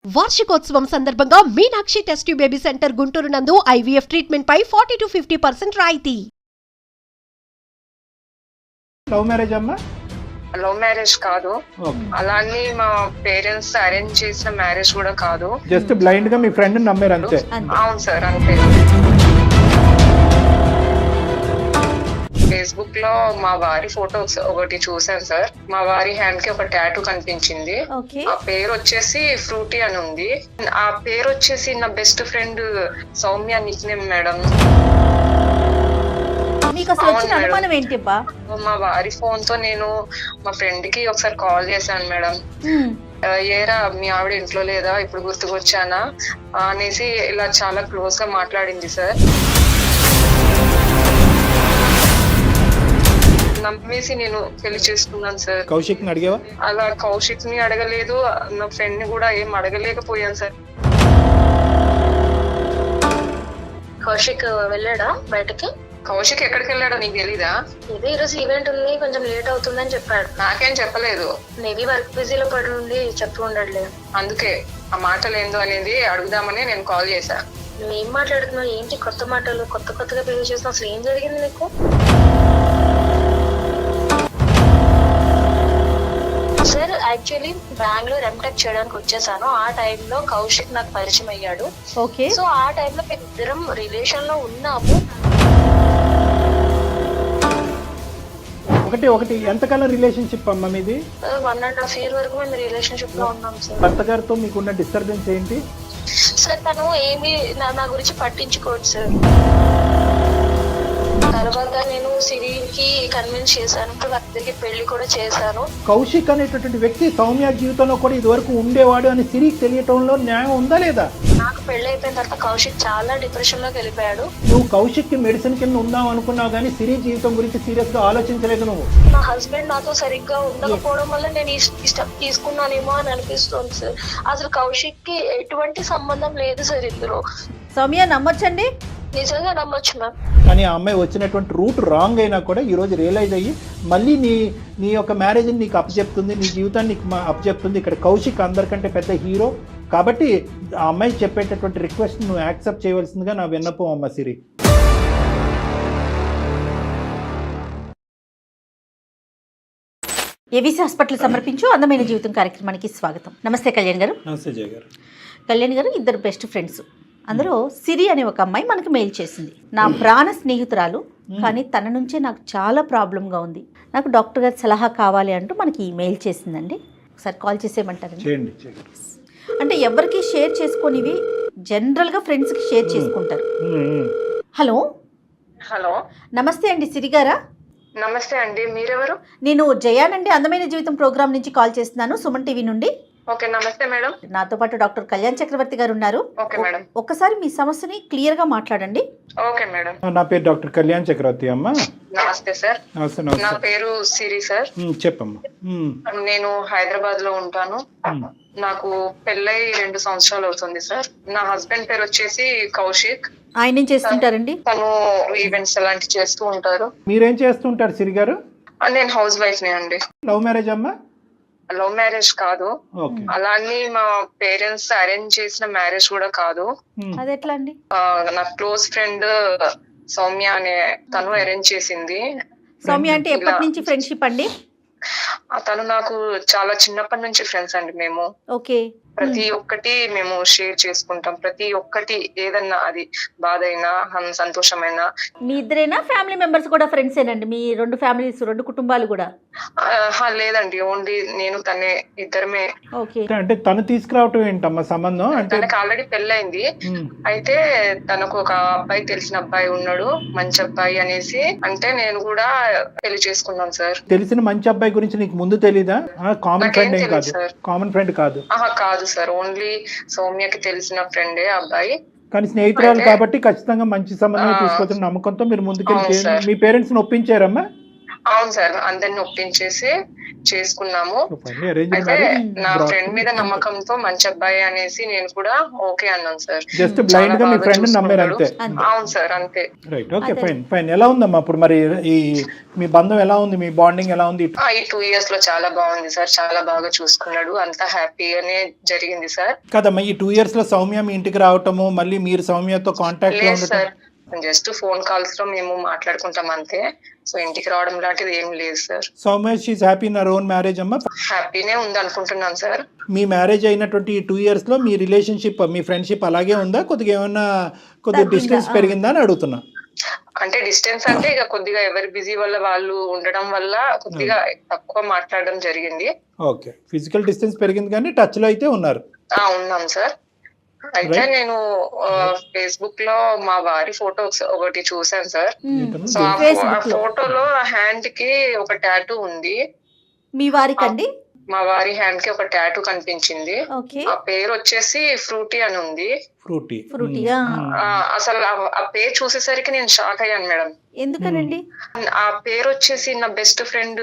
వార్షికోత్సవం సందర్భంగా Meenakshi test tube baby centre Guntur నందు IVF ట్రీట్మెంట్ పై 40 to 50% రాయితీ. లవ్ మ్యారేజ్ అమ్మా? లవ్ మ్యారేజ్ కాదు, అలానే మా పేరెంట్స్ అరేంజ్ చేసిన మ్యారేజ్ కూడా కాదు. జస్ట్ బ్లైండ్ గా మీ ఫ్రెండ్ నమ్మారు అంతే? అవును సార్, అంతే. ఫేస్బుక్ లో మా వారి ఫోటోస్ ఒకటి చూసాను సార్. మా వారి హ్యాండ్ కి ఒక టాటూ కనిపించింది. ఆ పేరు వచ్చేసి ఫ్రూటీ అని ఉంది. ఆ పేరు వచ్చేసి నా best friend Soumya Nick name madam. మా వారి ఫోన్ తో నేను మా ఫ్రెండ్ కి ఒకసారి కాల్ చేశాను మేడం. ఏరా మీ ఆవిడ ఇంట్లో లేదా, ఇప్పుడు గుర్తుకొచ్చానా అనేసి ఇలా చాలా క్లోజ్ గా మాట్లాడింది సార్. నమ్మేసి నేను పెళ్లి చేసుకున్నాను సార్. కౌశిక్ ని అడిగావా? అలా కౌశిక్ ని అడగలేదు, నా ఫ్రెండ్ ని కూడా ఏం అడగలేకపోయాను సార్. కౌశిక్ వెళ్ళాడా బయటకి? కౌశిక్ ఎక్కడికి వెళ్ళాడో నీకు తెలీదా? ఇదే ఈరోజు ఈవెంట్ ఉంది, కొంచెం లేట్ అవుతుందని చెప్పాడు. నాకేం చెప్పలేదు. మేబీ వర్క్ బిజీలో పడి ఉండి చెప్పి ఉండట్లే. అందుకే ఆ మాటలు ఏందో అనేది అడుగుదామని నేను కాల్ చేశా. నువ్వు ఏం మాట్లాడుతున్నావు? ఏంటి కొత్త మాటలు? కొత్తగా పెళ్లి చేస్తున్నావు? అసలు ఏం జరిగింది నీకు? సార్, యాక్చువల్లీ బెంగళూరు ఎంటెక్ చేయడానికి వచ్చేసాను. ఆ టైంలో కౌశిక్ నాకు పరిచయం అయ్యాడు. ఓకే. సో ఆ టైంలో మేము ఇద్దరం రిలేషన్ లో ఉన్నాము. ఒకటి ఎంతకాలం రిలేషన్షిప్ అమ్మా మీది? 1.5 year వరకు మేము రిలేషన్షిప్ లో ఉన్నాం సార్. భర్త గారితో మీకున్న డిస్టర్బెన్స్ ఏంటి? సార్, తను ఏమి నా గురించి పట్టించుకోడు సార్. తర్వాత నేను సిరికి కన్విన్స్ చేశాను, అద్దరికి పెళ్లి కూడా చేశాను. కౌశిక్ అనేటటువంటి వ్యక్తి సౌమ్య జీవితంలో కూడా ఇది వరకు ఉండేవాడు అని సిరికి తెలియటంలో న్యాయం ఉందా లేదా? నాకు పెళ్లి అయిపోయిన తర్వాత కౌశిక్ చాలా డిప్రెషన్ లోకి వెళ్ళిపోయాడు. నువ్వు కౌశిక్ కి మెడిసిన్ కింద ఉందాం అనుకున్నావు కానీ సిరి జీవితం గురించి సీరియస్ గా ఆలోచించలేదు నువ్వు. నా హస్బెండ్ నాతో సరిగ్గా ఉండకపోవడం వల్ల నేను ఈ స్టెప్ తీసుకున్నానేమో అని అనిపిస్తుంది సార్. అసలు కౌశిక్ కి ఎటువంటి సంబంధం లేదు సార్ ఇందులో. సౌమ్య నమ్మొచ్చండి? నిజంగా నమ్మొచ్చు మ్యామ్. కానీ ఆ అమ్మాయి వచ్చినటువంటి రూట్ రాంగ్ అయినా కూడా ఈ రోజు రియలైజ్ అయ్యి మళ్ళీ నీ యొక్క మ్యారేజ్ని నీకు అప్పచెప్తుంది, నీ జీవితాన్ని నీకు అప్పచెప్తుంది. ఇక్కడ కౌశిక్ అందరికంటే పెద్ద హీరో కాబట్టి ఆ అమ్మాయి చెప్పేటటువంటి రిక్వెస్ట్ నువ్వు యాక్సెప్ట్ చేయవలసిందిగా నా విన్నపం అమ్మ సిరి. ఏవిసి హాస్పిటల్ సమర్పించు అందమైన జీవితం కార్యక్రమానికి స్వాగతం. నమస్తే కళ్యాణ్ గారు. నమస్తే జయ గారు. కళ్యాణ్ గారు, ఇద్దరు బెస్ట్ ఫ్రెండ్స్, అందులో సిరి అనే ఒక అమ్మాయి మనకు మెయిల్ చేసింది. నా ప్రాణ స్నేహితురాలు, కానీ తన నుంచే నాకు చాలా ప్రాబ్లంగా ఉంది, నాకు డాక్టర్ గారి సలహా కావాలి అంటూ మనకి మెయిల్ చేసిందండి. ఒకసారి కాల్ చేసేయమంటారండి? అంటే ఎవరికి షేర్ చేసుకొనివి జనరల్గా ఫ్రెండ్స్కి షేర్ చేసుకుంటారు. హలో. హలో, నమస్తే అండి సిరి గారా? నమస్తే అండి, మీరెవరు? నేను జయానండి, అందమైన జీవితం ప్రోగ్రామ్ నుంచి కాల్ చేస్తున్నాను, సుమన్ టీవీ నుండి. ఓకే, నమస్తే మేడం. నాతో పాటు డాక్టర్ కళ్యాణ్ చక్రవర్తి గారు ఉన్నారు. Okay madam. ఒక్కసారి మీ సమస్యని క్లియర్ గా మాట్లాడండి. Okay madam. నా పేరు డాక్టర్ కళ్యాణ్ చక్రవర్తి అమ్మ. నమస్తే సార్. నమస్తే. నా పేరు సిరి సార్. చెప్పమ్మా. నేను హైదరాబాద్ లో ఉంటాను. నాకు పెళ్ళై 2 సంవత్సరాలు అవుతుంది సార్. నా హస్బెండ్ పేరు వచ్చేసి కౌశిక్. ఆయన ఏం చేస్తుంటారండి? తను ఈవెంట్స్ అలాంటివి చేస్తూ ఉంటారు. మీరేం చేస్తుంటారు సిరి గారు? నేను హౌస్ వైఫ్ నే అండి. లవ్ మ్యారేజ్ అమ్మా? లవ్ మ్యారేజ్ కాదు, అలానే మా పేరెంట్స్ అరేంజ్ చేసిన మ్యారేజ్ కూడా కాదు. అది ఎట్లా అండి? నా క్లోజ్ ఫ్రెండ్ సౌమ్య అనే తను అరేంజ్ చేసింది. సౌమ్య అంటే ఎప్పటి నుంచి ఫ్రెండ్షిప్ అండి? తను నాకు చాలా చిన్నప్పటి నుంచి ఫ్రెండ్స్ అండి. మేము ఓకే. ప్రతి ఒక్కటి మేము షేర్ చేసుకుంటాం. ప్రతి ఒక్కటి ఏదన్నా, అది బాధ అయినా సంతోషమైనా. మీ ఇద్దరేనా, ఫ్యామిలీ మెంబర్స్ కూడా ఫ్రెండ్స్ ఏనండి? మీ 2 ఫ్యామిలీస్, 2 కుటుంబాలు కూడా? లేదండి, ఓన్లీ నేను తనే, ఇద్దరమే. ఓకే. అంటే తను తీసుకురావటం ఏంటమ్మా సంబంధం? అంటే తనకు ఆల్రెడీ పెళ్ళైంది. అయితే తనకు ఒక అబ్బాయి, తెలిసిన అబ్బాయి ఉన్నాడు, మంచి అబ్బాయి అనేసి అంటే నేను కూడా పెళ్లి చేసుకున్నాను సార్. తెలిసిన మంచి అబ్బాయి గురించి నీకు ముందు తెలీదా? కామన్ ఫ్రెండ్ ఏం కాదు? కామన్ ఫ్రెండ్ కాదు? కాదు సార్, ఓన్లీ సౌమ్యకి తెలిసిన ఫ్రెండే అబ్బాయి. కానీ స్నేహితురాలు కాబట్టి ఖచ్చితంగా మంచి సంబంధం తీసుకొచ్చిన నమ్మకంతో మీరు ముందుకెళ్ళి మీ పేరెంట్స్ ని ఒప్పించారమ్మా? అవును సార్, అందరిని ఒప్పించేసి చేసుకున్నాము. అరేంజ్ అయితే మ్యారేజ్ నా ఫ్రెండ్ మీద నమ్మకంతో మంచి అబ్బాయి అనేసి నేను కూడా ఓకే అన్నాను సార్. జస్ట్ బ్లైండ్ గా మీ ఫ్రెండ్ నమ్మారు అంతే. అవును సార్, అంతే. Right, okay, fine fine. ఎలా ఉందమ్మా ఇప్పుడు మరి ఈ మీ బంధం ఎలా ఉంది, మీ బాండింగ్ ఎలా ఉంది? ఈ 2 years లో చాలా బాగుంది సార్, చాలా బాగా చూసుకున్నాడు, అంతా హ్యాపీగానే జరిగింది సార్. కదమ్మా, ఈ 2 years లో సౌమ్య మీ ఇంటికి రావటము, మళ్ళీ మీరు సౌమ్యతో కాంటాక్ట్ లో లేదు ఉండటం? సార్, జస్ట్ ఫోన్ కాల్స్ లో మేము మాట్లాడుకుంటాం అంతే. సో ఇంటికి రావడం లాంటిది ఏం లేదు sir. Soumya she happy in her own marriage అమ్మా? హ్యాపీనే ఉంది అనుకుంటున్నాను సార్. మీ మ్యారేజ్ అయినటువంటి ఈ 2 years లో మీ రిలేషన్షిప్, మీ ఫ్రెండ్షిప్ అలాగే ఉందా, కొద్దిగా ఏమన్నా కొద్దిగా డిస్టెన్స్ పెరిగిందా అని అడుగుతున్నా. అంటే డిస్టెన్స్ అంటే ఇక కొద్దిగా ఎవరి బిజీ వల్ల వాళ్ళు ఉండడం వల్ల కొద్దిగా తక్కువ మాట్లాడడం జరిగింది. ఓకే, ఫిజికల్ డిస్టెన్స్ పెరిగింది కానీ టచ్ లో అయితే ఉన్నారు. ఉన్నాం సార్. అయితే నేను ఫేస్బుక్ లో మా వారి ఫోటో ఒకటి చూసాను సార్. సో ఆ ఫోటోలో హ్యాండ్ కి ఒక టాటూ ఉంది. మీ వారికండి? మా వారి హ్యాండ్ కి ఒక టాటూ కనిపించింది. ఆ పేరు వచ్చేసి ఫ్రూటీ అని ఉంది. ఫ్రూటీగా? అసలు ఆ పేరు చూసేసరికి నేను షాక్ అయ్యాను మేడం. ఎందుకనండి? ఆ పేరు వచ్చేసి నా best friend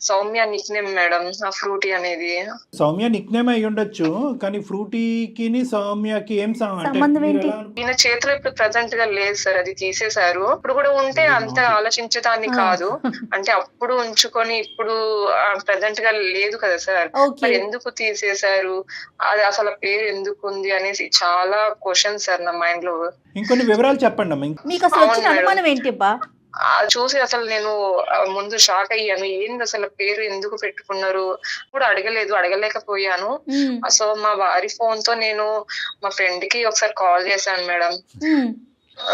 Soumya Nick name madam. ఆ ఫ్రూటీ అనేది సౌమ్య నిక్ నేమ్ అయి ఉండొచ్చు, కానీ ఫ్రూటీకి సౌమ్యకి ఏం సంబంధం ఏంటి? ఈయన చేతిలో ఇప్పుడు ప్రెసెంట్ గా లేదు సార్, అది తీసేశారు. ఇప్పుడు కూడా ఉంటే అంత ఆలోచించడాన్ని కాదు, అంటే అప్పుడు ఉంచుకొని ఇప్పుడు ప్రెసెంట్ గా లేదు కదా సార్, మరి ఎందుకు తీసేశారు, అది అసలు పేరు ఎందుకు ఉంది అనేసి చాలా క్వశ్చన్ సార్ నా మైండ్ లో. ఇంకొన్ని వివరాలు చెప్పండి అమ్మా. మీకు అసలు వచ్చిన అనుమానం ఏంటి అబ్బా? చూసి అసలు నేను ముందు షాక్ అయ్యాను. ఏంది అసలు పేరు ఎందుకు పెట్టుకున్నారు కూడా అడగలేకపోయాను. సో మా వారి ఫోన్ తో నేను మా ఫ్రెండ్ కి ఒకసారి కాల్ చేశాను మేడం.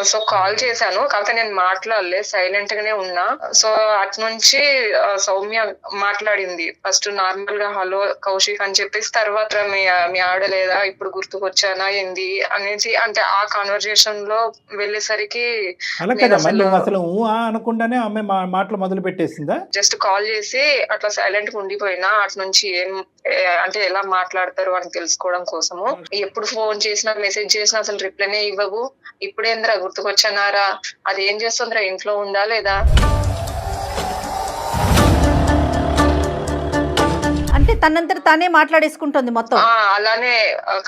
సో కాల్ చేశాను, కాకపోతే నేను మాట్లాడలేదు, సైలెంట్ గానే ఉన్నా. సో అటు నుంచి సౌమ్య మాట్లాడింది. ఫస్ట్ నార్మల్ గా హలో కౌశిక్ అని చెప్పేసి, తర్వాత మీ ఆడలేదా, ఇప్పుడు గుర్తుకొచ్చానా ఏంది అనేసి, అంటే ఆ కాన్వర్జేషన్ లో వెళ్ళేసరికి అసలు అనుకుంటానే ఆమె మాటలు మొదలు పెట్టేసిందా? జస్ట్ కాల్ చేసి అట్లా సైలెంట్ గా ఉండిపోయినా. అటు నుంచి అంటే ఎలా మాట్లాడతారు అని తెలుసుకోవడం కోసము. ఎప్పుడు ఫోన్ చేసినా మెసేజ్ చేసినా అసలు రిప్లైనే ఇవ్వవు. ఇప్పుడేంద్రా గుర్తుకొచ్చానారా, అది ఏం చేస్తుందిరా, ఇంట్లో ఉందా లేదా? అంటే తనంతట తానే మాట్లాడేసుకుంటుంది మొత్తం. అలానే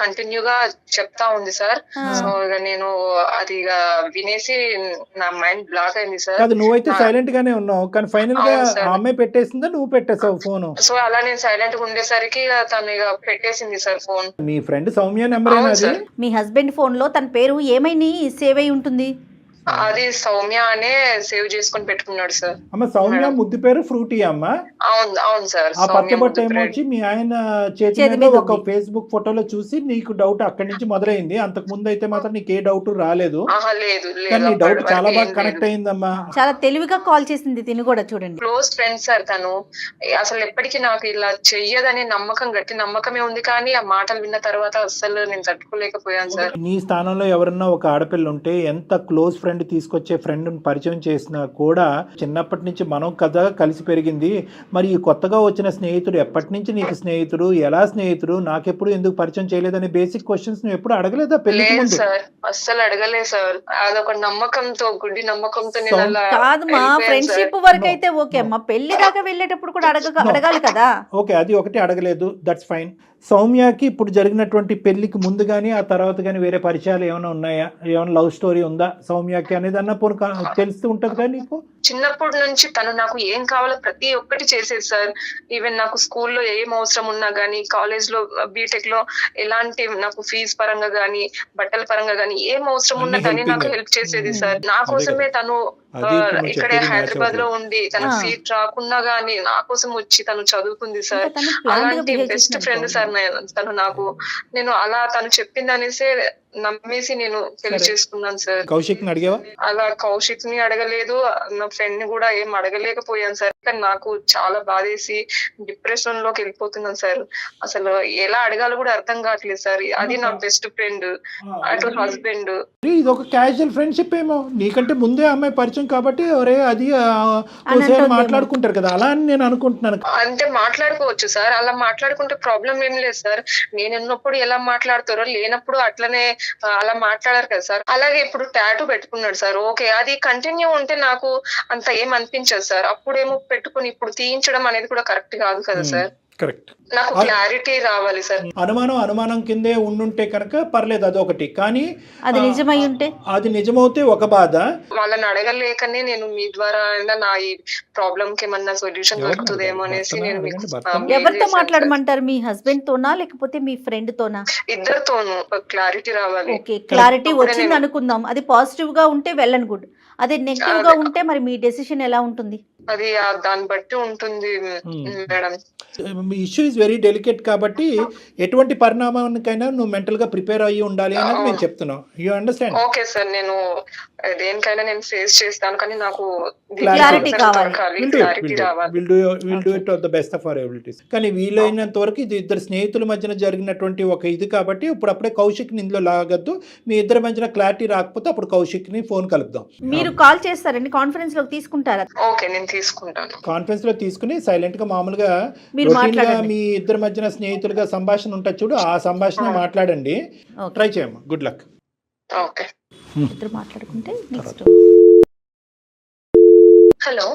కంటిన్యూగా చెప్తా ఉంది సార్. సో ఇక నేను అది ఇక వినేసి నా మైండ్ బ్లాక్ అయింది సార్. నువ్వైతే సైలెంట్ గానే ఉన్నావు, కానీ ఫైనల్ గా అమ్మాయి పెట్టేసిందా, నువ్వు పెట్టేసావు ఫోన్? సో అలా నేను సైలెంట్ గా ఉండేసరికి తను ఇక పెట్టేసింది సార్ ఫోన్. మీ ఫ్రెండ్ సౌమ్య నెంబర్ ఏనా? మీ హస్బెండ్ ఫోన్ లో తన పేరు ఏమైనా సేవ్ అయి ఉంటుంది? అది సౌమ్య అనే సేవ్ చేసుకుని పెట్టుకున్నాడు సార్. అమ్మ సౌమ్య ముద్దు పేరు ఫ్రూటీ అమ్మ? అవును సార్. ఆ పచ్చబొట్ట ఏమొచ్చి మీ ఆయన చేతి మీద ఒక ఫేస్బుక్ ఫోటోలో చూసి నీకు డౌట్ అక్కడి నుంచి మొదలైంది. అంతకు ముందు అయితే మాత్రం నీకు ఏ డౌట్ రాలేదు, కానీ డౌట్ చాలా బాగా కనెక్ట్ అయిందమ్మా. చాలా తెలివిగా కాల్ చేసింది తిని కూడా, చూడండి. క్లోజ్ ఫ్రెండ్ సార్ తను. అసలు ఎప్పటికీ నాకు ఇలా చెయ్యదనే నమ్మకం, గట్టి నమ్మకమే ఉంది, కానీ ఆ మాటలు విన్న తర్వాత అసలు నేను తట్టుకోలేకపోయాను సార్. నీ స్థానంలో ఎవరన్నా ఒక ఆడపిల్ల ఉంటే, ఎంత క్లోజ్ ఫ్రెండ్ తీసుకొచ్చే ఫ్రెండ్ పరిచయం చేసినా కూడా, చిన్నప్పటి నుంచి మనం కదా కలిసి పెరిగింది, మరి ఈ కొత్తగా వచ్చిన స్నేహితుడు ఎప్పటి నుంచి నీకు స్నేహితుడు, ఎలా స్నేహితుడు, నాకెప్పుడు ఎందుకు పరిచయం చేయలేదనే బేసిక్ క్వశ్చన్స్ నువ్వు ఎప్పుడు అడగలేదా పెళ్లికి ముందు? సార్ అస్సలు అడగలేదు సార్. అదొక నమ్మకంతో, గుడ్డి నమ్మకంతో. కాదు మా ఫ్రెండ్షిప్ వరకు అయితే ఓకే అమ్మా, పెళ్లి దాకా వెళ్ళేటప్పుడు కూడా అడగాలి కదా. ఓకే, అది ఒకటి అడగలేదు, దట్స్ ఫైన్. సౌమ్యకి ఇప్పుడు జరిగినటువంటి పెళ్లికి ముందు కానీ ఆ తర్వాత కానీ వేరే పరిచయాలు ఏమైనా ఉన్నాయా? ఏమైనా లవ్ స్టోరీ ఉందా సౌమ్యకి అనేది అన్న తెలుస్తూ ఉంటది కదా నీకు? చిన్నప్పటి నుంచి తను నాకు ఏం కావాలో ప్రతి ఒక్కటి చేసేది సార్. ఈవెన్ నాకు స్కూల్లో ఏం అవసరం ఉన్నా గానీ, కాలేజ్ లో బీటెక్ లో ఎలాంటి నాకు ఫీజు పరంగా గానీ, బట్టల పరంగా గానీ ఏం అవసరం ఉన్నా కానీ నాకు హెల్ప్ చేసేది సార్. నా కోసమే తను ఇక్కడే హైదరాబాద్ లో ఉండి తన సీట్ రాకున్నా గానీ నా కోసం వచ్చి తను చదువుకుంది సార్. అలాంటి బెస్ట్ ఫ్రెండ్ సార్ తను నాకు. నేను అలా తను చెప్పింది అనేసి నమ్మేసి నేను పెళ్లి చేసుకున్నాను సార్. కౌశిక్ ని అడిగావా? అలా కౌశిక్ ని అడగలేదు, నా ఫ్రెండ్ ని కూడా ఏం అడగలేకపోయాను సార్. కానీ నాకు చాలా బాధేసి డిప్రెషన్ లోకి వెళ్ళిపోతున్నాను సార్. అసలు ఎలా అడగాలో కూడా అర్థం కావట్లేదు సార్. అది నా బెస్ట్ ఫ్రెండ్, అటు హస్బెండ్. ఇది ఒక క్యాజువల్ ఫ్రెండ్షిప్ ఏమో, నీకంటే ముందే అమ్మాయి పరిచయం కాబట్టి ఒరే అది మాట్లాడుకుంటారు కదా, అలా అని నేను అనుకుంటున్నాను. అంటే మాట్లాడుకోవచ్చు సార్, అలా మాట్లాడుకుంటే ప్రాబ్లం ఏం లేదు సార్. నేను ఉన్నప్పుడు ఎలా మాట్లాడతారో, లేనప్పుడు అట్లనే అలా మాట్లాడారు కదా సార్. అలాగే ఇప్పుడు టాటూ పెట్టుకున్నాడు సార్, ఓకే, అది కంటిన్యూ ఉంటే నాకు అంత ఏం అనిపించదు సార్. అప్పుడేమో పెట్టుకుని ఇప్పుడు తీయించడం అనేది కూడా కరెక్ట్ కాదు కదా సార్. కరెక్ట్. నాకు క్లారిటీ రావాలి సార్. అనుమానం కిందే ఉండుంటే కనుక పర్లేదు, అదొకటి. కానీ అది నిజమై ఉంటే, అది నిజమవుతే ఒక బాధ. వాళ్ళని అడగలేకనే నేను మీ ద్వారా అయినా నా ఈ ప్రాబ్లం కి ఏమన్నా సొల్యూషన్ దొరుకుతుందేమో అనేసి నేను మీకు ఎవరితో మాట్లాడమంటారు? మీ హస్బెండ్ తోనా లేకపోతే మీ ఫ్రెండ్ తోనా? ఇద్దరితోనూ క్లారిటీ రావాలి. ఓకే, క్లారిటీ వచ్చింది అనుకుందాం. అది పాజిటివ్ గా ఉంటే వెల్ అండ్ గుడ్. అదే నెగిటివ్ గా ఉంటే మరి మీ డెసిషన్ ఎలా ఉంటుంది? అది దాన్ని బట్టి ఉంటుంది madam. Issue is very delicate కాబట్టి ఎటువంటి పరిణామానికైనా నువ్వు మెంటల్ గా ప్రిపేర్ అయ్యి ఉండాలి అనేది మేము చెప్తున్నాం. You understand? ఓకే సార్, నేను దేనికైనా నేను ఫేస్ చేస్తాను, కానీ నాకు క్లారిటీ కావాలి. క్లారిటీ రావాలి. Will do it the best of our abilities. కానీ వీలైనంత వరకు ఇది ఇద్దరు స్నేహితుల మధ్యన జరిగినటువంటి ఒక ఇది కాబట్టి ఇప్పుడప్పుడే కౌశిక్ ని ఇందులో లాగద్దు. మీ ఇద్దరి మధ్యన క్లారిటీ రాకపోతే అప్పుడు కౌశిక్ ని ఫోన్ కలుపుదాం. మీరు కాల్ చేస్తారండి, కాన్ఫరెన్స్ లోకి తీసుకుంటారా? ఓకే, నేను తీసుకుంటాను. కాన్ఫరెన్స్ లో తీసుకుని సైలెంట్ గా మామూలుగా మీరు రొటీన్ గా మాట్లాడండి. మీ ఇద్దరి మధ్యన స్నేహితులుగా సంభాషణ ఉంటుంది చూడు, ఆ సంభాషణ మాట్లాడండి. ట్రై చేయమ్మా. Good luck. ఓకే, ఇద్దరు మాట్లాడుకుంటే నెక్స్ట్. హలో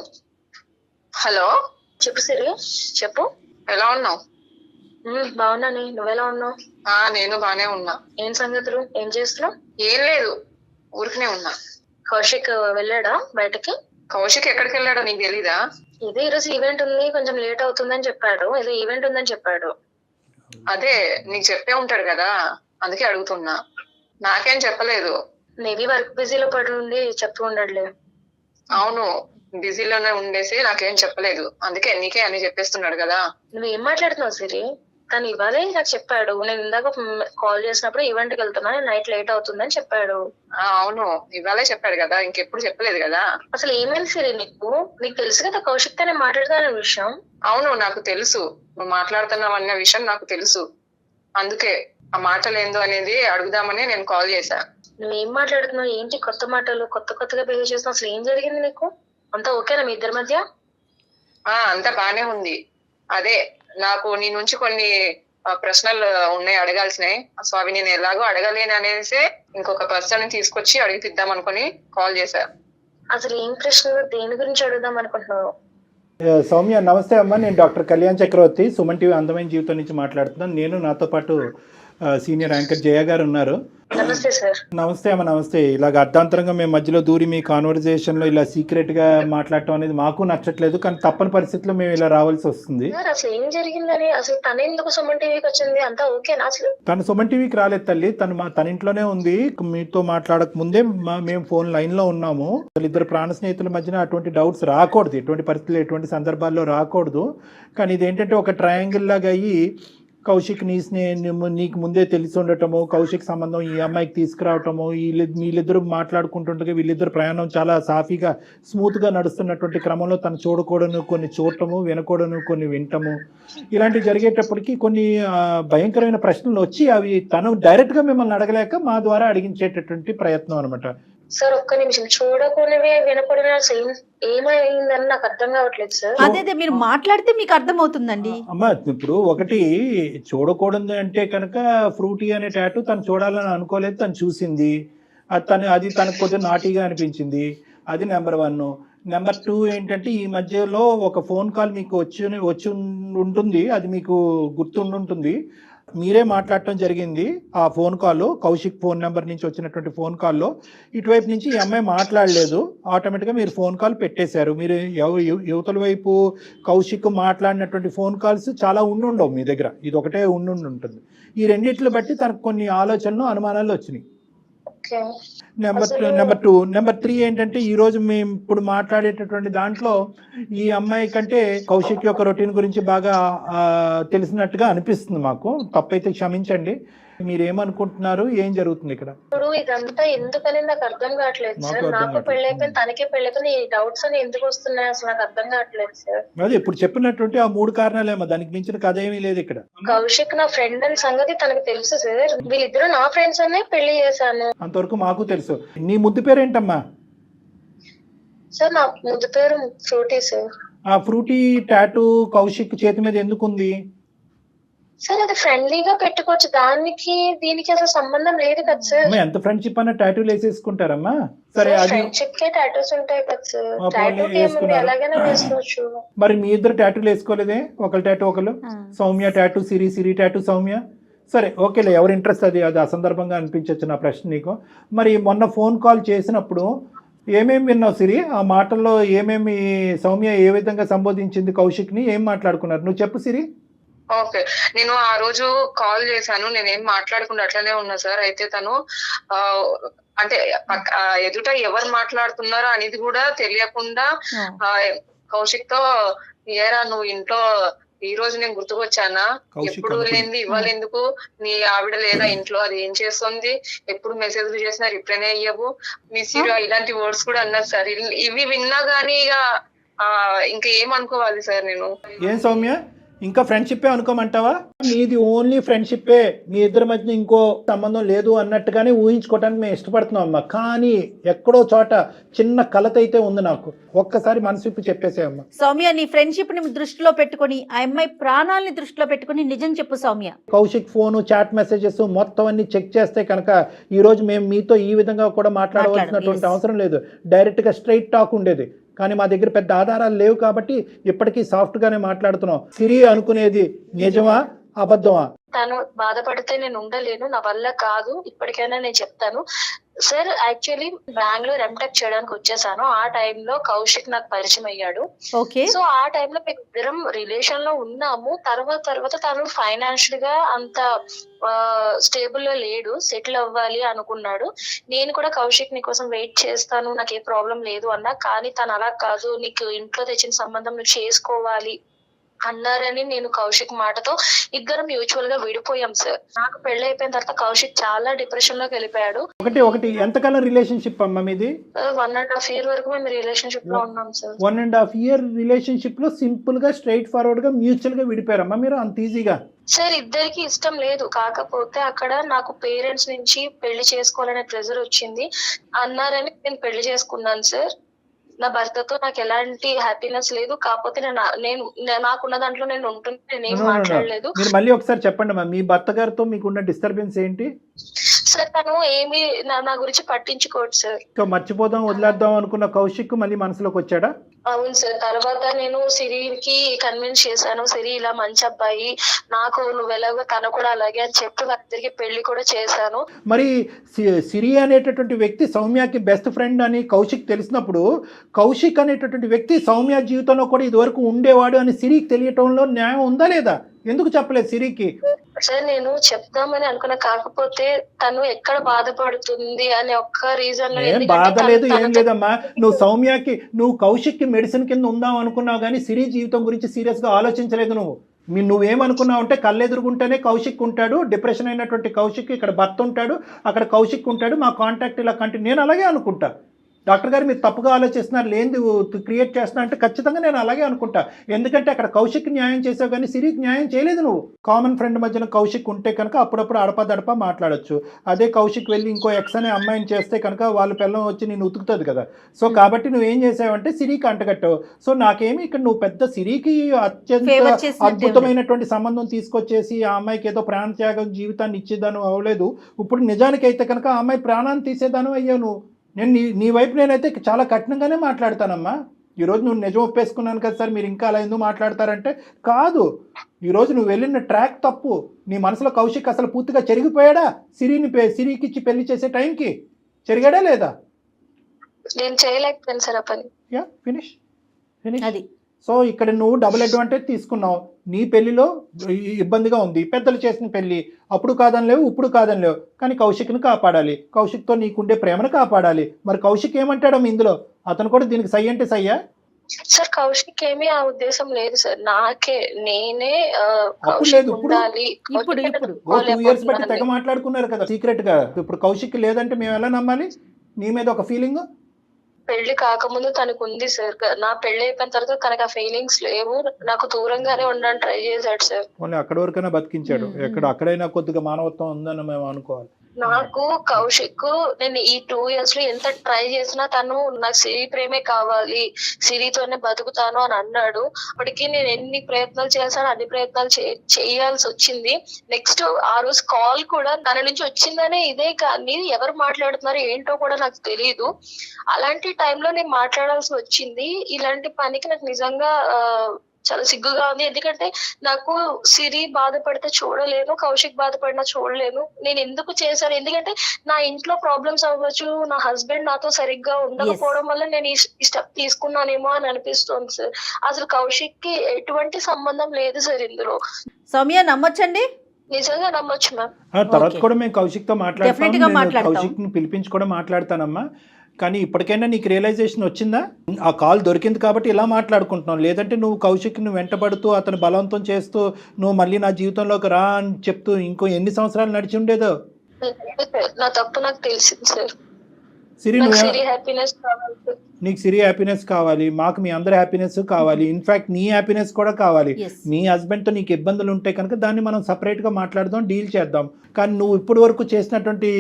హలో, చెప్పు సిరి, చెప్పు, ఎలా ఉన్నావు? బాగున్నాను, నువ్వెలా ఉన్నావు? నేను బానే ఉన్నా. ఏం సంగతులు, ఏం చేస్తున్నావు? ఏం లేదు, ఊరికనే ఉన్నా. కౌశిక్ వెళ్ళాడా బయటకి? కౌశిక్ ఎక్కడికి వెళ్ళాడో నీకు తెలీదా? ఇదే ఈరోజు ఈవెంట్ ఉంది, కొంచెం లేట్ అవుతుందని చెప్పాడు. ఏదో ఈవెంట్ ఉందని చెప్పాడు. అదే నీకు చెప్పే ఉంటాడు కదా, అందుకే అడుగుతున్నా. నాకేం చెప్పలేదు. మేబీ వర్క్ బిజీలో పడి ఉండి చెప్తూ ఉండడులే. అవును, బిజీలోనే ఉండేసి నాకేం చెప్పలేదు, అందుకే నీకే అని చెప్పేస్తున్నాడు కదా. నువ్వేం మాట్లాడుతున్నావు సిరి? తను ఇవాళే నాకు చెప్పాడు. నేను ఇందాక కాల్ చేసినప్పుడు ఈవెంట్ కి వెళ్తున్నా, నైట్ లేట్ అవుతుందని చెప్పాడు. అవును, ఇవాళే చెప్పాడు కదా, ఇంకెప్పుడు చెప్పలేదు కదా. అసలు ఏమైంది సిరి నీకు? నీకు తెలుసు కదా కౌశిక్ తో నేను మాట్లాడతాన విషయం. అవును, నాకు తెలుసు నువ్వు మాట్లాడుతున్నావు అన్న విషయం నాకు తెలుసు. అందుకే ఆ మాటలు ఏందో అనేది అడుగుదామని నేను కాల్ చేశా. నువ్వేం మాట్లాడుతున్నావు? ఏంటి కొత్త మాటలు, కొత్తగా బిహేవ్ చేస్తున్నావు? అసలు ఏం జరిగింది నీకు? అంతా ఓకేనా మీ ఇద్దరి మధ్య? అంతా బానే ఉంది. అదే నాకు నీ నుంచి కొన్ని ప్రశ్నలు ఉన్నాయి అడగాల్సినాయి. సో అవి నేను ఎలాగో అడగలేను అనేసి ఇంకొక పర్సన్ తీసుకొచ్చి అడిగిద్దాం అనుకుని కాల్ చేశా. అసలు ఏం ప్రశ్నలు, దేని గురించి అడుగుదాం అనుకుంటున్నావు? సౌమ్య నమస్తే అమ్మా. నేను డాక్టర్ కళ్యాణ్ చక్రవర్తి, సుమన్ టీవీ అందమైన జీవితం నుంచి మాట్లాడుతున్నాను. నేను నాతో పాటు సీనియర్ యాంకర్ జయ గారు ఉన్నారు. నమస్తే సార్. నమస్తే అమ్మ. నమస్తే. ఇలాగ అర్ధాంతరంగా మేము మధ్యలో దూరి మీ కాన్వర్జేషన్లో ఇలా సీక్రెట్గా మాట్లాడటం అనేది మాకు నచ్చట్లేదు, కానీ తప్పని పరిస్థితిలో మేము ఇలా రావాల్సి వస్తుంది. అసలు ఏం జరిగిందని, అసలు తన ఎందుకు సుమన్ టీవీకి వచ్చింది? అంతా ఓకేనా? అసలు తను సుమన్ టీవీకి రాలేదు తల్లి, తన ఇంట్లోనే ఉంది. మీతో మాట్లాడక ముందే మేము ఫోన్ లైన్లో ఉన్నాము. అసలు ఇద్దరు ప్రాణ స్నేహితుల మధ్యన అటువంటి డౌట్స్ రాకూడదు, ఎటువంటి పరిస్థితులు ఎటువంటి సందర్భాల్లో రాకూడదు. కానీ ఇదేంటంటే ఒక ట్రయాంగిల్ లాగా అయ్యి కౌశిక్ నీకు ముందే తెలిసి ఉండటము, కౌశిక్ సంబంధం ఈ అమ్మాయికి తీసుకురావటము, వీళ్ళిద్దరు మాట్లాడుకుంటుండగా వీళ్ళిద్దరు ప్రయాణం చాలా సాఫీగా స్మూత్గా నడుస్తున్నటువంటి క్రమంలో తను చూడకూడను కొన్ని చూడటము, వినకూడను కొన్ని వినటము, ఇలాంటివి జరిగేటప్పటికి కొన్ని భయంకరమైన ప్రశ్నలు వచ్చి అవి తను డైరెక్ట్గా మిమ్మల్ని అడగలేక మా ద్వారా అడిగించేటటువంటి ప్రయత్నం అనమాట. సార్ ఒక్క నిమిషం, చూడకూడనివి వినకూడనివి అసలు ఏమైందని నాకు అర్థం కావట్లేదు సార్. అదే మీరు మాట్లాడితే మీకు అర్థం అవుతుందండి. అమ్మ ఇప్పుడు ఒకటి చూడకూడదు అంటే కనుక ఫ్రూటీ అనే టాటూ తను చూడాలని అనుకోలేదు, తను చూసింది, అది తనకు కొంచెం నాటీగా అనిపించింది. అది నెంబర్ 1. నెంబర్ 2 ఏంటంటే ఈ మధ్యలో ఒక ఫోన్ కాల్ మీకు వచ్చి ఉంటుంది, అది మీకు గుర్తుండుంటుంది. మీరే మాట్లాడటం జరిగింది. ఆ phone call Kaushik phone number నుంచి వచ్చినటువంటి ఫోన్ కాల్లో ఇటువైపు నుంచి ఈ అమ్మాయి మాట్లాడలేదు, ఆటోమేటిక్గా మీరు ఫోన్ కాల్ పెట్టేశారు. మీరు యువతల వైపు కౌశిక్ మాట్లాడినటువంటి ఫోన్ కాల్స్ చాలా ఉండుండవు మీ దగ్గర, ఇది ఒకటే ఉంటుంది. ఈ రెండిట్లు బట్టి తనకు కొన్ని ఆలోచనలు అనుమానాలు వచ్చినాయి. నెంబర్ 2. నెంబర్ 3 ఏంటంటే ఈ రోజు మేము ఇప్పుడు మాట్లాడేటటువంటి దాంట్లో ఈ అమ్మాయి కంటే కౌశిక్ యొక్క రొటీన్ గురించి బాగా తెలిసినట్టుగా అనిపిస్తుంది మాకు. తప్పైతే క్షమించండి. మీరేమనుకుంటున్నారు, ఏం జరుగుతుంది ఇక్కడ? ఇప్పుడు ఇదంతా ఎందుకని నాకు అర్థం కావట్లేదు సార్. నాకు పెళ్ళైపోయింది, తనకే పెళ్ళైపోయింది, ఈ డౌట్స్ అని ఎందుకు వస్తున్నాయి అసలు నాకు అర్థం కావట్లేదు సార్. అదే ఇప్పుడు చెప్పినటువంటి ఆ 3 కారణాలేమో, దానికి మించిన కథ ఏమీ లేదు ఇక్కడ. కౌశిక్ నా ఫ్రెండ్ అని సంగతి తనకు తెలుసు సార్. వీళ్ళిద్దరు నా ఫ్రెండ్స్ అనే పెళ్లి చేశాను. అంతవరకు మాకు తెలుసు. నీ ముద్దు పేరేంటమ్మా? సార్ నా ముద్దు పేరు ఫ్రూటీ సార్. ఆ ఫ్రూటీ టాటూ కౌశిక్ చేతి మీద ఎందుకు ఉంది? సార్ అది ఫ్రెండ్లీగా పెట్టుకోవచ్చు, దానికి దీనికి అసలు సంబంధం లేదు కదా సార్. అమ్మా ఎంత ఫ్రెండ్షిప్ అన్న టాటూలు వేసేసుకుంటారమ్మా. సరే అది ఫ్రెండ్షిప్ కే టాటూస్ ఉంటాయి కదా సార్. పోనీ టాటూకి ఏముంది, వేసుకున్నారు. ఎలాగైనా వేసుకోవచ్చు. మరి మీ ఇద్దరు టాటూలు వేసుకోలేదే? ఒకరు టాటూ ఒకరు, సౌమ్య టాటూ సిరి, సిరి టాటూ సౌమ్య. సరే ఓకేలే, ఎవరి ఇంట్రెస్ట్ అది అది అసందర్భంగా అనిపించవచ్చు నా ప్రశ్న నీకు. మరి మొన్న ఫోన్ కాల్ చేసినప్పుడు ఏమేమి విన్నావు సిరి? ఆ మాటల్లో ఏమేమి సౌమ్య ఏ విధంగా సంబోధించింది కౌశిక్ని, ఏం మాట్లాడుకున్నారు నువ్వు చెప్పు సిరి. ఓకే, నేను ఆ రోజు కాల్ చేశాను, నేనేం మాట్లాడకుండా అట్లనే ఉన్నా సార్. అయితే తను అంటే ఎదుట ఎవరు మాట్లాడుతున్నారో అనేది కూడా తెలియకుండా కౌశిక్ తో, ఏరా నువ్వు ఇంట్లో ఈ రోజు నేను గుర్తుకొచ్చానా, ఎప్పుడు లేనిది ఇవాళ ఎందుకు, నీ ఆవిడ లేదా ఇంట్లో, అది ఏం చేస్తుంది, ఎప్పుడు మెసేజ్లు చేసినా రిప్లైనే అయ్యవు, మిస్ యూ, ఇలాంటి వర్డ్స్ కూడా అన్నారు సార్. ఇవి విన్నా గానీ ఇక ఇంకా ఏమనుకోవాలి సార్ నేను? ఏం సౌమ్య, ఇంకా ఫ్రెండ్షిప్పే అనుకోమంటావా? నీది ఓన్లీ ఫ్రెండ్షిప్పే, మీ ఇద్దరి మధ్య ఇంకో సంబంధం లేదు అన్నట్టుగానే ఊహించుకోవడానికి మేము ఇష్టపడుతున్నాం అమ్మా. కానీ ఎక్కడో చోట చిన్న కలత అయితే ఉంది నాకు. ఒక్కసారి మనసు చెప్పేసే అమ్మా. సౌమ్య, నీ ఫ్రెండ్షిప్ ని దృష్టిలో పెట్టుకుని, ఆ అమ్మాయి ప్రాణాలని దృష్టిలో పెట్టుకుని నిజం చెప్పు Soumya. Kaushik phone, chat messages మొత్తం అన్ని చెక్ చేస్తే కనుక ఈ రోజు మేము మీతో ఈ విధంగా కూడా మాట్లాడవలసినటువంటి అవసరం లేదు. డైరెక్ట్ గా స్ట్రైట్ టాక్ ఉండేది. కానీ మా దగ్గర పెద్ద ఆధారాలు లేవు కాబట్టి ఇప్పటికీ సాఫ్ట్ గానే మాట్లాడుతున్నాం. సిరి అనుకునేది నిజమా అబద్ధమా? తను బాధపడితే నేను ఉండలేను, నా వల్ల కాదు. ఇప్పటికైనా నేను చెప్తాను సార్. యాక్చువల్లీ బెంగళూరు ఎంటెక్ చేయడానికి వచ్చేసాను. ఆ టైంలో కౌశిక్ నాకు పరిచయం అయ్యాడు. సో ఆ టైంలో మేము ఇద్దరం రిలేషన్ లో ఉన్నాము. తర్వాత తను ఫైనాన్షియల్ గా అంత స్టేబుల్ గా లేడు, సెటిల్ అవ్వాలి అనుకున్నాడు. నేను కూడా కౌశిక్ నీ కోసం వెయిట్ చేస్తాను, నాకు ఏ ప్రాబ్లం లేదు అన్నా. కానీ తను అలా కాదు, నీకు ఇంట్లో తెచ్చిన సంబంధం నువ్వు చేసుకోవాలి అన్నారని నేను కౌశిక్ మాటతో ఇద్దరం మ్యూచువల్ గా విడిపోయాం సార్. నాకు పెళ్లి అయిపోయిన తర్వాత కౌశిక్ చాలా డిప్రెషన్ లోకి వెళ్ళిపోయాడు. ఒకటి ఎంతకాలం రిలేషన్షిప్ అమ్మా మీది? 1.5 year వరకు మేము రిలేషన్షిప్ లో ఉన్నాం సార్. 1.5 year రిలేషన్షిప్ లో సింపుల్ గా స్ట్రైట్ ఫార్వర్డ్ గా మ్యూచువల్ గా విడిపోయారమ్మా మీరు అంత ఈజీగా? సార్ ఇద్దరికి ఇష్టం లేదు, కాకపోతే అక్కడ నాకు పేరెంట్స్ నుంచి పెళ్లి చేసుకోవాలనే ప్రెజర్ వచ్చింది అన్నారని నేను పెళ్లి చేసుకున్నాను సార్. నా భర్తతో నాకు ఎలాంటి హ్యాపీనెస్ లేదు, కాకపోతే నేను నాకున్న దాంట్లో నేను ఉంటున్నా, నేనేం మాట్లాడలేదు. మీరు మళ్ళీ ఒకసారి చెప్పండి అమ్మా, మీ భర్త గారితో మీకున్న డిస్టర్బెన్స్ ఏంటి? సార్ తను ఏమి నా గురించి పట్టించుకోడు సార్. మర్చిపోదాం వదిలేద్దాం అనుకున్న కౌశిక్ మళ్ళీ మనసులోకి వచ్చాడా? అవును సార్. తర్వాత నేను సిరికి కన్విన్స్ చేశాను, సిరి ఇలా మంచి అబ్బాయి, నాకు నువ్వు ఎలాగో తను కూడా అలాగే అని చెప్పి వాళ్ళిద్దరికి పెళ్లి కూడా చేశాను. మరి సిరి అనేటటువంటి వ్యక్తి సౌమ్యకి బెస్ట్ ఫ్రెండ్ అని కౌశిక్ తెలిసినప్పుడు, కౌశిక్ అనేటటువంటి వ్యక్తి సౌమ్య జీవితంలో కూడా ఇదివరకు ఉండేవాడు అని సిరికి తెలియటంలో న్యాయం ఉందా లేదా? ఎందుకు చెప్పలేదు సిరికి? సార్ నేను చెప్దామని అనుకున్నా, కాకపోతే తను ఎక్కడ బాధపడుతుంది అనే ఒక్క రీజన్ లో. ఏం బాధ లేదు, ఏం లేదమ్మా. నువ్వు కౌశిక్ కి మెడిసిన్ కింద ఉందాం అనుకున్నావు కానీ సిరి జీవితం గురించి సీరియస్ గా ఆలోచించలేదు. నువ్వేమనుకున్నావు అంటే కళ్ళెదురుగుంటేనే కౌశిక్ ఉంటాడు, డిప్రెషన్ అయినటువంటి కౌశిక్ ఇక్కడ భర్త ఉంటాడు, అక్కడ కౌశిక్ ఉంటాడు, మా కాంటాక్ట్ ఇలా కంటిన్యూ. నేను అలాగే అనుకుంటా. డాక్టర్ గారు మీరు తప్పుగా ఆలోచిస్తున్నారు, లేనిది క్రియేట్ చేస్తున్నా అంటే ఖచ్చితంగా నేను అలాగే అనుకుంటా. ఎందుకంటే అక్కడ కౌశిక్ న్యాయం చేసావు కానీ సిరికి న్యాయం చేయలేదు. నువ్వు కామన్ ఫ్రెండ్ మధ్యన కౌశిక్ ఉంటే కనుక అప్పుడప్పుడు అడపదడప మాట్లాడొచ్చు. అదే కౌశిక్ వెళ్ళి ఇంకో ఎక్స్ అనే అమ్మాయిని చేస్తే కనుక వాళ్ళ పిల్లం వచ్చి నేను ఉతుకుతుంది కదా. సో కాబట్టి నువ్వేం చేసావంటే సిరికి అంటగట్టావు. సో నాకేమి ఇక్కడ నువ్వు పెద్ద సిరికి అత్యంత అద్భుతమైనటువంటి సంబంధం తీసుకొచ్చేసి ఆ అమ్మాయికి ఏదో ప్రాణత్యాగం జీవితాన్ని ఇచ్చేదాను అవ్వలేదు. ఇప్పుడు నిజానికి అయితే కనుక ఆ అమ్మాయి ప్రాణాన్ని తీసేదాను అయ్యావు నువ్వు. నేను నీ వైపు నేనైతే చాలా కఠినంగానే మాట్లాడతానమ్మా. ఈరోజు నువ్వు నిజం ఒప్పేసుకున్నాను కదా సార్, మీరు ఇంకా అలా ఎందుకు మాట్లాడతారంటే కాదు. ఈరోజు నువ్వు వెళ్ళిన ట్రాక్ తప్పు. నీ మనసులో కౌశిక్ అసలు పూర్తిగా చెరిగిపోయాడా? సిరికి ఇచ్చి పెళ్లి చేసే టైంకి చెరిగాడా లేదా? నేను చేయలేకపోయాను సార్ ఆ పని. యా ఫినిష్ అది. సో ఇక్కడ నువ్వు డబుల్ అడ్వాంటేజ్ తీసుకున్నావు. నీ పెళ్లిలో ఇబ్బందిగా ఉంది, పెద్దలు చేసిన పెళ్లి, అప్పుడు కాదనిలేవు ఇప్పుడు కాదనిలేవు, కానీ కౌశిక్ని కాపాడాలి, కౌశిక్తో నీకుండే ప్రేమను కాపాడాలి. మరి కౌశిక్ ఏమంటాడమ్మ ఇందులో? అతను కూడా దీనికి సై అంటే సయ్యా? సార్ కౌశిక్ ఏమీ ఆ ఉద్దేశం లేదు సార్, నేనే లేదు. ఇప్పుడు 2 years బట్టి తెగ మాట్లాడుకున్నారు కదా సీక్రెట్ గా. ఇప్పుడు కౌశిక్ లేదంటే మేము ఎలా నమ్మాలి? నీ మీద ఒక ఫీలింగ్ పెళ్లి కాకముందు తనకు ఉంది సార్. నా పెళ్లి అయిపోయిన తర్వాత తనకు ఆ ఫీలింగ్స్ లేవు, నాకు దూరంగానే ఉండడానికి ట్రై చేశాడు సార్. అక్కడి వరకైనా బతికించాడు. అక్కడైనా కొద్దిగా మానవత్వం ఉందని మేము అనుకోవాలి. నాకు కౌశిక్ నేను ఈ 2 years లో ఎంత ట్రై చేసినా తను నాకు సిరి ప్రేమే కావాలి, సిరితోనే బతుకుతాను అని అన్నాడు. అప్పటికి నేను ఎన్ని ప్రయత్నాలు చేశాను, అన్ని ప్రయత్నాలు చేయాల్సి వచ్చింది. నెక్స్ట్ ఆ రోజు కాల్ కూడా తన నుంచి వచ్చిందనే ఇదే, కానీ ఎవరు మాట్లాడుతున్నారు ఏంటో కూడా నాకు తెలియదు. అలాంటి టైంలో నేను మాట్లాడాల్సి వచ్చింది. ఇలాంటి పనికి నాకు నిజంగా చాలా సిగ్గుగా ఉంది. ఎందుకంటే నాకు సిరి బాధపడితే చూడలేను, కౌశిక్ బాధపడినా చూడలేను. నేను ఎందుకు చేశాను, ఎందుకంటే నా ఇంట్లో ప్రాబ్లమ్స్ అవ్వచ్చు, నా హస్బెండ్ నాతో సరిగ్గా ఉండకపోవడం వల్ల నేను ఈ స్టెప్ తీసుకున్నానేమో అని అనిపిస్తుంది సార్. అసలు కౌశిక్ కి ఎటువంటి సంబంధం లేదు సార్ ఇందులో. సౌమ్య నమ్మొచ్చండి? నిజంగా నమ్మొచ్చు మ్యామ్. తర్వాత కూడా మేము కౌశిక్తో మాట్లాడతాం, కౌశిక్ని పిలిపించి కూడా మాట్లాడతానమ్మా. కానీ ఇప్పటికైనా నీకు రియలైజేషన్ వచ్చిందా? ఆ కాల్ దొరికింది కాబట్టి ఇలా మాట్లాడుకుంటున్నావు. లేదంటే నువ్వు కౌశిక్ని వెంటబడుతూ అతను బలవంతం చేస్తూ నువ్వు మళ్ళీ నా జీవితంలోకి రా అని చెప్తూ ఇంకో ఎన్ని సంవత్సరాలు నడిచి ఉండేదో. నా తప్పు నాకు తెలిసింది సార్. సిరి, హ్యాపీనెస్ కావాలి, నీకు సిరి హ్యాపీనెస్ కావాలి, మాకు మీ అందరి హ్యాపీనెస్ కావాలి, ఇన్ఫాక్ట్ నీ హ్యాపీనెస్ కూడా కావాలి. మీ హస్బెండ్తో నీకు ఇబ్బందులు ఉంటే కనుక దాన్ని మనం సపరేట్గా మాట్లాడదాం, డీల్ చేద్దాం. కానీ నువ్వు ఇప్పటి వరకు చేసినటువంటి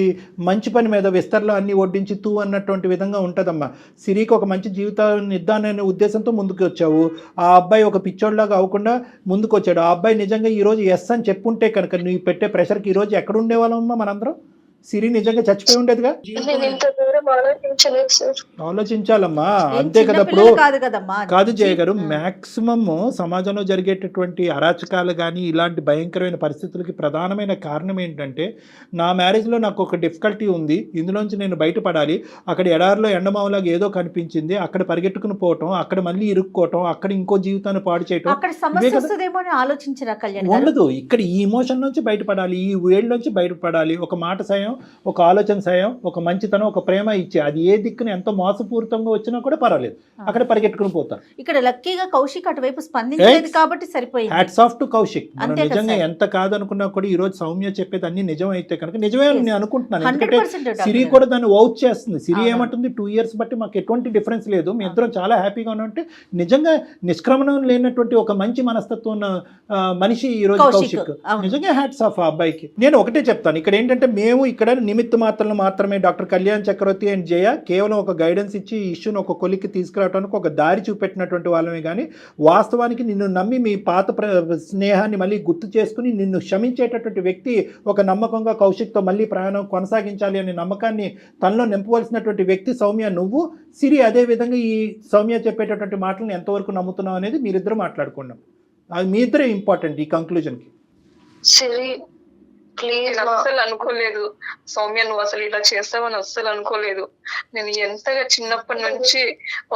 మంచి పని మీద విస్తరలో అన్ని వడ్డించి తూ అన్నటువంటి విధంగా ఉంటుందమ్మా. సిరికి ఒక మంచి జీవితాన్ని ఇద్దాననే ఉద్దేశంతో ముందుకు వచ్చావు. ఆ అబ్బాయి ఒక పిచ్చోడ్లాగా అవ్వకుండా ముందుకు వచ్చాడు. ఆ అబ్బాయి నిజంగా ఈరోజు ఎస్ అని చెప్పుంటే కనుక నువ్వు పెట్టే ప్రెషర్కి ఈరోజు ఎక్కడ ఉండేవాళ్ళమ్మా మనందరం? సిరి నిజంగా చచ్చిపోయి ఉండేదిగా. ఆలోచించాలమ్మా, అంతే కదా. ఇప్పుడు కాదు జయ గారు, మాక్సిమం సమాజంలో జరిగేటటువంటి అరాచకాలు కానీ ఇలాంటి భయంకరమైన పరిస్థితులకి ప్రధానమైన కారణం ఏంటంటే, నా మ్యారేజ్లో నాకు ఒక డిఫికల్టీ ఉంది, ఇందులోంచి నేను బయటపడాలి, అక్కడ ఎడారిలో ఎండమావులాగా ఏదో కనిపించింది, అక్కడ పరిగెట్టుకుని పోవటం, అక్కడ మళ్ళీ ఇరుక్కోవటం, అక్కడ ఇంకో జీవితాన్ని పాడు చేయటం ఉండదు. ఇక్కడ ఈ ఇమోషన్ నుంచి బయటపడాలి, ఈ వేళ్ళ నుంచి బయటపడాలి. ఒక మాట సాయం, ఒక ఆలోచన సాయం, ఒక మంచితనం, ఒక ప్రేమ ఇచ్చి అది ఏ దిక్కున ఎంతో మోసపూరితంగా వచ్చినా కూడా పర్వాలేదు, అక్కడ పరిగెట్టుకుని పోతారు. ఇక్కడ లక్కీగా కౌశిక్ అటువైపు స్పందించలేదు కాబట్టి సరిపోయింది. Hats off to Kaushik. మనం నిజంగా ఎంత కాదనుకున్నా కూడా ఈ రోజు సౌమ్య చెప్పేది అన్ని నిజం అయితే కనుక నిజమే అని నేను అనుకుంటున్నాను. ఎందుకంటే సిరి కూడా దాన్ని వౌచ్ చేస్తుంది. సిరి ఏమంటుంది, 2 years బట్టి మాకు ఎటువంటి డిఫరెన్స్ లేదు, మీ ఇద్దరం చాలా హ్యాపీగా ఉన్నట్టు. నిజంగా నిష్క్రమణం లేనటువంటి ఒక మంచి మనస్తత్వం ఉన్న మనిషి ఈ రోజు కౌశిక్. నిజంగా హ్యాట్స్ ఆఫ్ ఆ అబ్బాయికి. నేను ఒకటే చెప్తాను, ఇక్కడ ఏంటంటే మేము ఇక్కడ నిమిత్త మాత్రమే డాక్టర్ కళ్యాణ్ చక్రవర్తి అండ్ జయ కేవలం ఒక గైడెన్స్ ఇచ్చి ఈ ఇష్యూని ఒక కొలిక్కి తీసుకురావడానికి ఒక దారి చూపెట్టినటువంటి వాళ్ళమే. కానీ వాస్తవానికి నిన్ను నమ్మి మీ పాత స్నేహాన్ని మళ్ళీ గుర్తు చేసుకుని నిన్ను క్షమించేటటువంటి వ్యక్తి ఒక నమ్మకంగా కౌశిక్తో మళ్ళీ ప్రయాణం కొనసాగించాలి అనే నమ్మకాన్ని తనలో నింపవలసినటువంటి వ్యక్తి సౌమ్య నువ్వు. సిరి అదే విధంగా ఈ సౌమ్య చెప్పేటటువంటి మాటలను ఎంతవరకు నమ్ముతున్నావు అనేది మీరిద్దరు మాట్లాడుకున్నాం. అది మీ ఇద్దరే ఇంపార్టెంట్ ఈ కంక్లూజన్కి. అస్సలు అనుకోలేదు సౌమ్య, నువ్వు అసలు ఇలా చేస్తావని అస్సలు అనుకోలేదు. నేను ఎంతగా చిన్నప్పటి నుంచి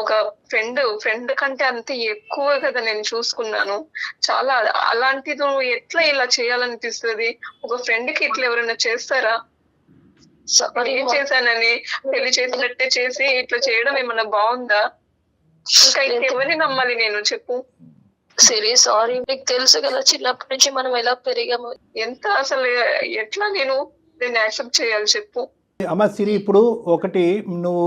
ఒక ఫ్రెండ్ కంటే అంత ఎక్కువ కదా నేను చూసుకున్నాను. చాలా అలాంటిది నువ్వు ఎట్లా ఇలా చేయాలనిపిస్తుంది? ఒక ఫ్రెండ్ కి ఇట్లా ఎవరైనా చేస్తారా? ఏం చేశానని పెళ్లి చేసినట్టే చేసి ఇట్లా చేయడం ఏమన్నా బాగుందా? ఇంకా ఇంకెవరిని నమ్మాలి నేను, చెప్పు. సరే సారీ, మీకు తెలుసు కదా చిన్నప్పటి నుంచి మనం ఎలా పెరిగాము. ఎంత అసలు ఎట్లా నేను దీన్ని యాక్సెప్ట్ చేయాలి చెప్పు. అమ్మ సిరి, ఇప్పుడు ఒకటి నువ్వు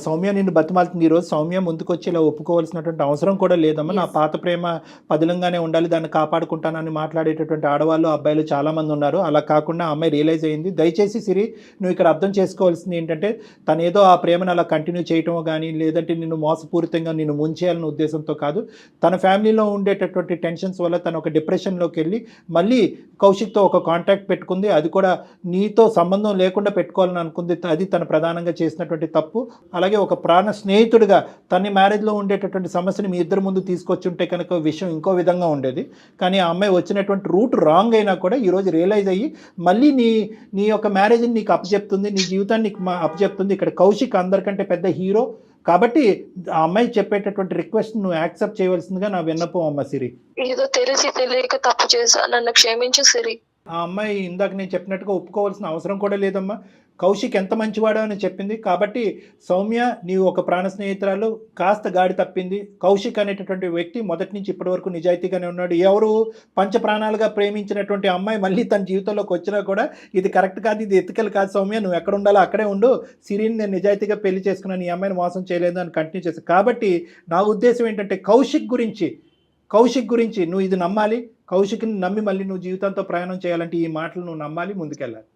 సౌమ్య నిన్ను బతిమాలుతుంది. ఈరోజు సౌమ్య ముందుకొచ్చి ఇలా ఒప్పుకోవాల్సినటువంటి అవసరం కూడా లేదమ్మా. నా పాత ప్రేమ పదిలంగానే ఉండాలి, దాన్ని కాపాడుకుంటానని మాట్లాడేటటువంటి ఆడవాళ్ళు అబ్బాయిలు చాలామంది ఉన్నారు. అలా కాకుండా అమ్మాయి రియలైజ్ అయ్యింది. దయచేసి సిరి, నువ్వు ఇక్కడ అర్థం చేసుకోవాల్సింది ఏంటంటే, తను ఏదో ఆ ప్రేమను అలా కంటిన్యూ చేయటమో కానీ లేదంటే నిన్ను మోసపూరితంగా నిన్ను ముంచేయాలనే ఉద్దేశంతో కాదు. తన ఫ్యామిలీలో ఉండేటటువంటి టెన్షన్స్ వల్ల తను ఒక డిప్రెషన్లోకి వెళ్ళి మళ్ళీ కౌశిక్తో ఒక కాంటాక్ట్ పెట్టుకుంది. అది కూడా నీతో సంబంధం లేకుండా పెట్టుకోవాలని అనుకుంది. అది తను ప్రధానంగా చేసినటువంటి తప్పు. అలాగే ఒక ప్రాణ స్నేహితుడిగా తన మ్యారేజ్లో ఉండేటటువంటి సమస్యని మీ ఇద్దరు ముందు తీసుకొచ్చి ఉంటే కనుక విషయం ఇంకో విధంగా ఉండేది. కానీ ఆ అమ్మాయి వచ్చినటువంటి రూట్ రాంగ్ అయినా కూడా ఈరోజు రియలైజ్ అయ్యి మళ్ళీ నీ యొక్క మ్యారేజ్ని నీకు అప్పచెప్తుంది, నీ జీవితాన్ని నీకు అప్పచెప్తుంది. ఇక్కడ కౌశిక్ అందరికంటే పెద్ద హీరో కాబట్టి ఆ అమ్మాయి చెప్పేటటువంటి రిక్వెస్ట్ నువ్వు యాక్సెప్ట్ చేయవలసిందిగా నా విన్నపం అమ్మ సిరి. ఏదో తెలిసి తెలియక తప్పు చేశా, నన్ను క్షమించు సిరి. ఆ అమ్మాయి ఇందాక నేను చెప్పినట్టుగా ఒప్పుకోవాల్సిన అవసరం కూడా లేదమ్మా. కౌశిక్ ఎంత మంచివాడో అని చెప్పింది కాబట్టి సౌమ్య నీవు ఒక ప్రాణ స్నేహితురాలు కాస్త గాడి తప్పింది. కౌశిక్ అనేటటువంటి వ్యక్తి మొదటి నుంచి ఇప్పటి వరకు నిజాయితీగానే ఉన్నాడు. ఎవరు పంచప్రాణాలుగా ప్రేమించినటువంటి అమ్మాయి మళ్ళీ తన జీవితంలోకి వచ్చినా కూడా ఇది కరెక్ట్ కాదు, ఇది ఎత్తికలు కాదు సౌమ్య, నువ్వు ఎక్కడ ఉండాలో అక్కడే ఉండు, సిరిని నేను నిజాయితీగా పెళ్లి చేసుకున్నాను, ఈ అమ్మాయిని మోసం చేయలేదు అని కంటిన్యూ చేస్తాను. కాబట్టి నా ఉద్దేశం ఏంటంటే కౌశిక్ గురించి నువ్వు ఇది నమ్మాలి. కౌశిక్ని నమ్మి మళ్ళీ నువ్వు జీవితంతో ప్రయాణం చేయాలంటే ఈ మాటలు నువ్వు నమ్మాలి, ముందుకెళ్ళాలి.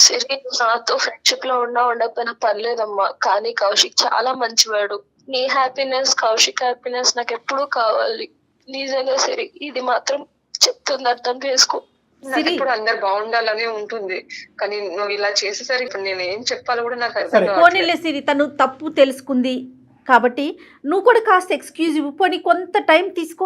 సిరి నాతో ఫ్రెండ్షిప్ లో ఉండకపోయినా పర్లేదమ్మా, కానీ కౌశిక్ చాలా మంచివాడు. నీ హ్యాపీనెస్, కౌశిక్ హ్యాపీనెస్ నాకు ఎప్పుడూ కావాలి. నిజంగా సిరి, ఇది మాత్రం చెప్తుంది, అర్థం చేసుకో. నాకు ఇప్పుడు అందరు బాగుండాలనే ఉంటుంది, కానీ నువ్వు ఇలా చేసేసరికి ఇప్పుడు నేను ఏం చెప్పాలో కూడా నాకు అర్థం సరే. కావట్లేదు. పోనీలే సిరి, తను తప్పు తెలుసుకుంది కాబట్టి నువ్వు కూడా కాస్త ఎక్స్క్యూజ్ ఇవ్వు, పోనీ కొంత టైం తీసుకో.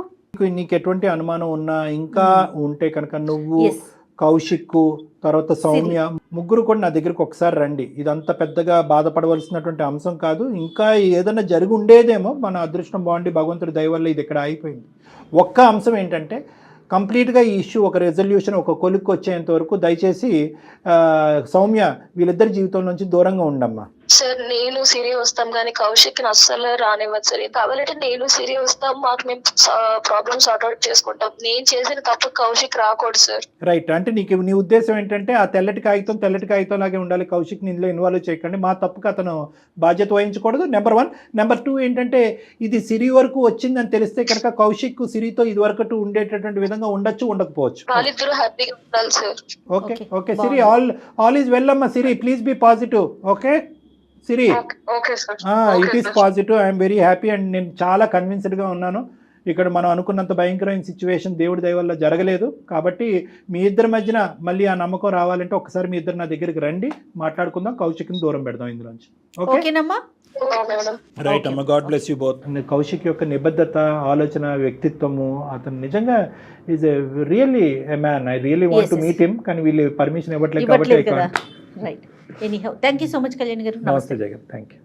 నీకు ఎటువంటి అనుమానం ఉన్నా ఇంకా ఉంటే కనుక నువ్వు Yes. కౌశిక్ తర్వాత సౌమ్య ముగ్గురు కూడా నా దగ్గరికి ఒకసారి రండి. ఇదంతా పెద్దగా బాధపడవలసినటువంటి అంశం కాదు. ఇంకా ఏదైనా జరిగి ఉండేదేమో, మన అదృష్టం బాగుండి భగవంతుడి దయ వల్ల ఇది ఇక్కడ అయిపోయింది. ఒక్క అంశం ఏంటంటే కంప్లీట్గా ఈ ఇష్యూ ఒక రెజల్యూషన్, ఒక కొలిక్కి వచ్చేంత వరకు దయచేసి సౌమ్య వీళ్ళిద్దరి జీవితం నుంచి దూరంగా ఉండమ్మా. సార్ నేను సిరి వస్తాం కానీ కౌశిక్ అస్సలు రానివ్వదు సార్. కావాలంటే నేను సిరి వస్తాం, మాకు మేము ప్రాబ్లమ్ సార్ట్ అవుట్ చేసుకుంటాం. నేను చేసిన తప్పు కౌశిక్ రాకూడదు సార్. రైట్, అంటే నీ ఉద్దేశం ఏంటంటే ఆ తెల్లటి కాగితం లాగే ఉండాలి, కౌశిక్ని ఇందులో ఇన్వాల్వ్ చేయకండి, మా తప్పుకు అతను బాధ్యత వహించకూడదు. నెంబర్ 1. నెంబర్ 2 ఏంటంటే ఇది సిరి వరకు వచ్చిందని తెలిస్తే కనుక కౌశిక్ సిరితో ఇది వరకు ఉండేటటువంటి విధంగా ఉండొచ్చు, ఉండకపోవచ్చు. వాళ్ళిద్దరూ హ్యాపీగా ఉండాలి sir. Okay okay Siri, all is well అమ్మా. Siri please be positive. Okay Siri, okay sir. It is positive. I'm very happy and నేను చాలా కన్విన్స్డ్గా ఉన్నాను. ఇక్కడ మనం అనుకున్నంత భయంకరమైన సిచ్యువేషన్ దేవుడి దయ వల్ల జరగలేదు. కాబట్టి మీ ఇద్దరి మధ్యన మళ్ళీ ఆ నమ్మకం రావాలంటే ఒకసారి మీ ఇద్దరు నా దగ్గరికి రండి, మాట్లాడుకుందాం, కౌశిక్ని దూరం పెడదాం ఇందులోంచి. ఓకేనమ్మా? రైట్ అమ్మ, God bless you both. Kaushik యొక్క నిబద్ధత, ఆలోచన, వ్యక్తిత్వము, అతను నిజంగా is a really a man. I really want to meet him, కానీ వీళ్ళు పర్మిషన్ ఇవ్వట్లేదు కాబట్టి. Right. Anyhow, thank you so much Kalyan గారు. నమస్తే జగన్, థ్యాంక్ యూ.